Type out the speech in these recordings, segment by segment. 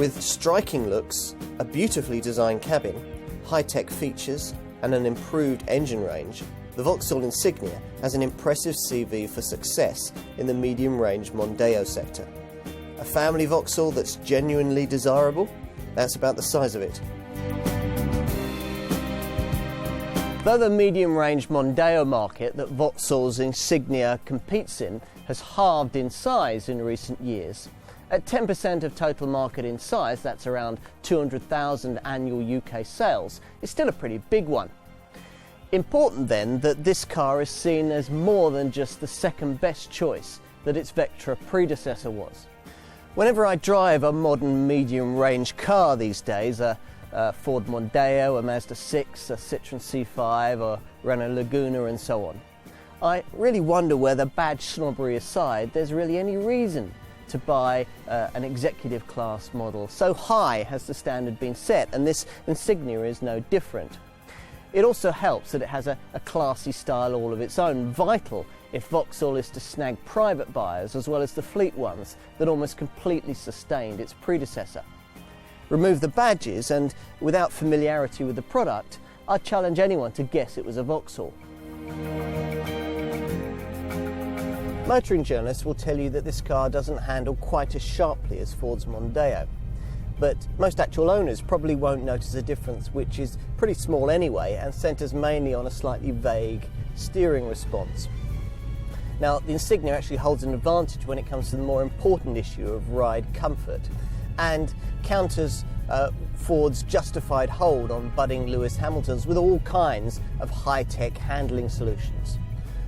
With striking looks, a beautifully designed cabin, high-tech features and an improved engine range, the Vauxhall Insignia has an impressive CV for success in the medium-range Mondeo sector. A family Vauxhall that's genuinely desirable? That's about the size of it. Though the medium-range Mondeo market that Vauxhall's Insignia competes in has halved in size in recent years, at 10% of total market in size, that's around 200,000 annual UK sales, it's still a pretty big one. Important then that this car is seen as more than just the second best choice that its Vectra predecessor was. Whenever I drive a modern medium-range car these days, a Ford Mondeo, a Mazda 6, a Citroën C5 or Renault Laguna and so on, I really wonder whether, badge snobbery aside, there's really any reason to buy an executive class model. So high has the standard been set, and this Insignia is no different. It also helps that it has a classy style all of its own, vital if Vauxhall is to snag private buyers as well as the fleet ones that almost completely sustained its predecessor. Remove the badges and, without familiarity with the product, I'd challenge anyone to guess it was a Vauxhall. Motoring journalists will tell you that this car doesn't handle quite as sharply as Ford's Mondeo, but most actual owners probably won't notice a difference, which is pretty small anyway and centres mainly on a slightly vague steering response. Now, the Insignia actually holds an advantage when it comes to the more important issue of ride comfort and counters Ford's justified hold on budding Lewis Hamiltons with all kinds of high-tech handling solutions.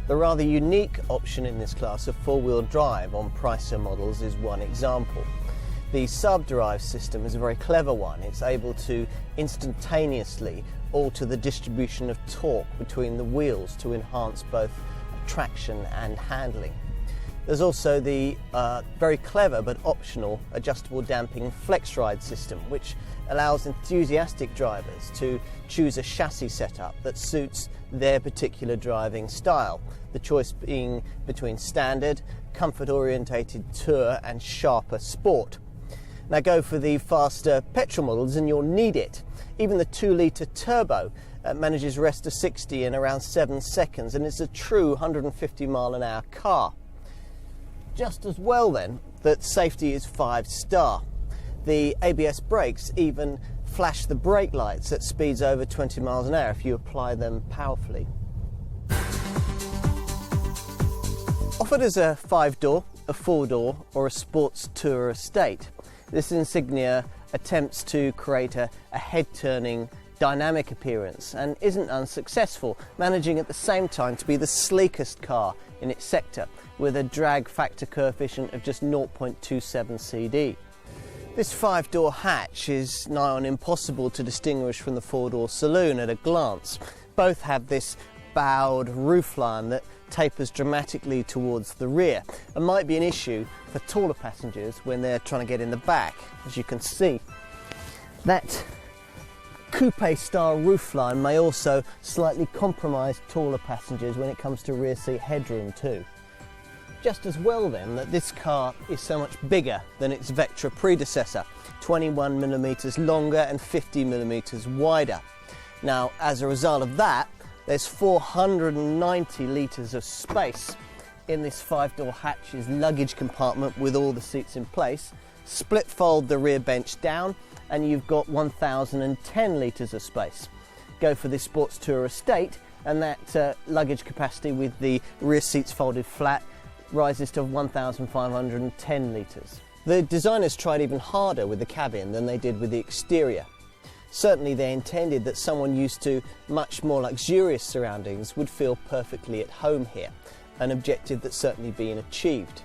The rather unique option in this class of four-wheel drive on pricier models is one example. The sub-drive system is a very clever one. It's able to instantaneously alter the distribution of torque between the wheels to enhance both traction and handling. There's also the very clever but optional adjustable damping flex ride system, which allows enthusiastic drivers to choose a chassis setup that suits their particular driving style, the choice being between standard, comfort-orientated tour and sharper sport. Now go for the faster petrol models and you'll need it. Even the 2-litre turbo manages rest to 60 in around 7 seconds, and it's a true 150 mile an hour car. Just as well then that safety is 5-star. The ABS brakes even flash the brake lights at speeds over 20 miles an hour if you apply them powerfully. Offered as a 5-door, a 4-door or a sports tour estate, this Insignia attempts to create a head-turning dynamic appearance and isn't unsuccessful, managing at the same time to be the sleekest car in its sector with a drag factor coefficient of just 0.27 CD. This 5-door hatch is nigh on impossible to distinguish from the 4-door saloon at a glance. Both have this bowed roofline that tapers dramatically towards the rear and might be an issue for taller passengers when they're trying to get in the back. As you can see, that coupe-style roofline may also slightly compromise taller passengers when it comes to rear seat headroom too. Just as well then that this car is so much bigger than its Vectra predecessor, 21mm longer and 50mm wider. Now, as a result of that, there's 490 litres of space in this 5-door hatch's luggage compartment with all the seats in place. Split fold the rear bench down and you've got 1010 litres of space. Go for the Sports Tour Estate and that luggage capacity with the rear seats folded flat rises to 1510 litres. The designers tried even harder with the cabin than they did with the exterior. Certainly they intended that someone used to much more luxurious surroundings would feel perfectly at home here, an objective that's certainly been achieved.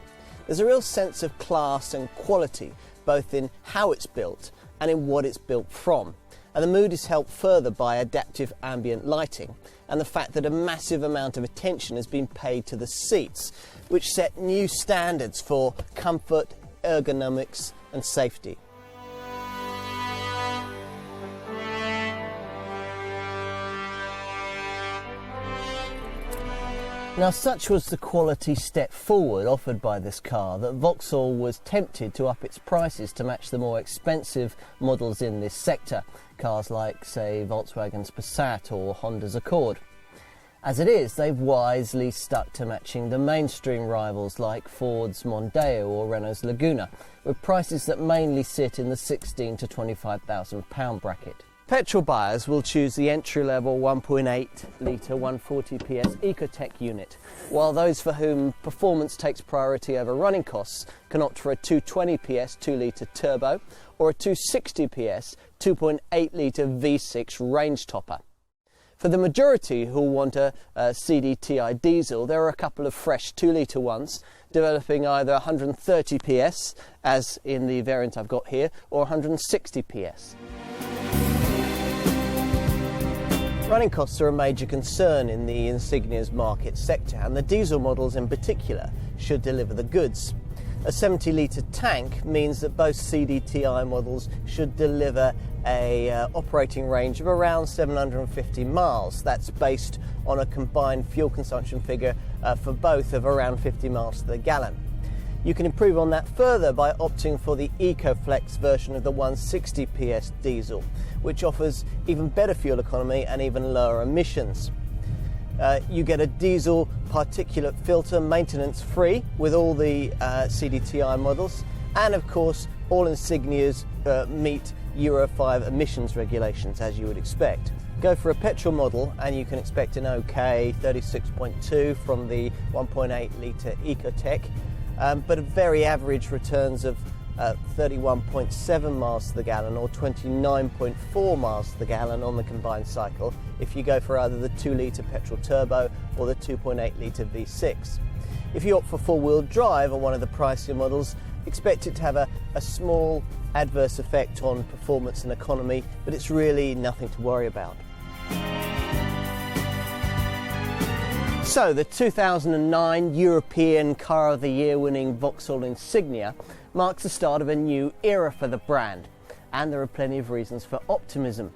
There's a real sense of class and quality, both in how it's built and in what it's built from. And the mood is helped further by adaptive ambient lighting and the fact that a massive amount of attention has been paid to the seats, which set new standards for comfort, ergonomics and safety. Now, such was the quality step forward offered by this car that Vauxhall was tempted to up its prices to match the more expensive models in this sector, cars like, say, Volkswagen's Passat or Honda's Accord. As it is, they've wisely stuck to matching the mainstream rivals like Ford's Mondeo or Renault's Laguna, with prices that mainly sit in the £16,000 to £25,000 bracket. Petrol buyers will choose the entry-level 1.8 litre 140 PS Ecotec unit, while those for whom performance takes priority over running costs can opt for a 220 PS 2 litre turbo or a 260 PS 2.8 litre V6 range topper. For the majority who want a CDTI diesel, there are a couple of fresh 2 litre ones developing either 130 PS, as in the variant I've got here, or 160 PS. Running costs are a major concern in the Insignia's market sector, and the diesel models in particular should deliver the goods. A 70 litre tank means that both CDTI models should deliver a operating range of around 750 miles. That's based on a combined fuel consumption figure for both of around 50 miles to the gallon. You can improve on that further by opting for the EcoFlex version of the 160 PS diesel, which offers even better fuel economy and even lower emissions. You get a diesel particulate filter maintenance free with all the CDTI models, and of course all Insignias meet Euro 5 emissions regulations, as you would expect. Go for a petrol model and you can expect an OK 36.2 from the 1.8 litre Ecotec, but a very average returns of 31.7 miles to the gallon or 29.4 miles to the gallon on the combined cycle if you go for either the 2 litre petrol turbo or the 2.8 litre V6. If you opt for four-wheel drive on one of the pricier models, expect it to have a small adverse effect on performance and economy, but it's really nothing to worry about. So the 2009 European Car of the Year winning Vauxhall Insignia marks the start of a new era for the brand, and there are plenty of reasons for optimism.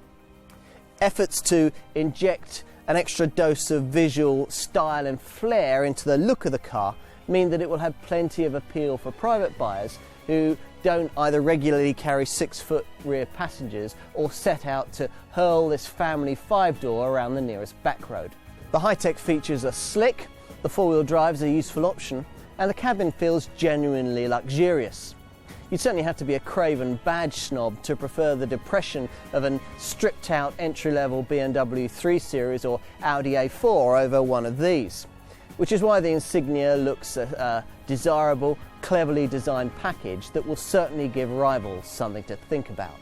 Efforts to inject an extra dose of visual style and flair into the look of the car mean that it will have plenty of appeal for private buyers who don't either regularly carry 6-foot rear passengers or set out to hurl this family 5-door around the nearest back road. The high-tech features are slick, the four-wheel drive is a useful option, and the cabin feels genuinely luxurious. You'd certainly have to be a craven badge snob to prefer the depression of an stripped-out entry-level BMW 3 Series or Audi A4 over one of these, which is why the Insignia looks a desirable, cleverly designed package that will certainly give rivals something to think about.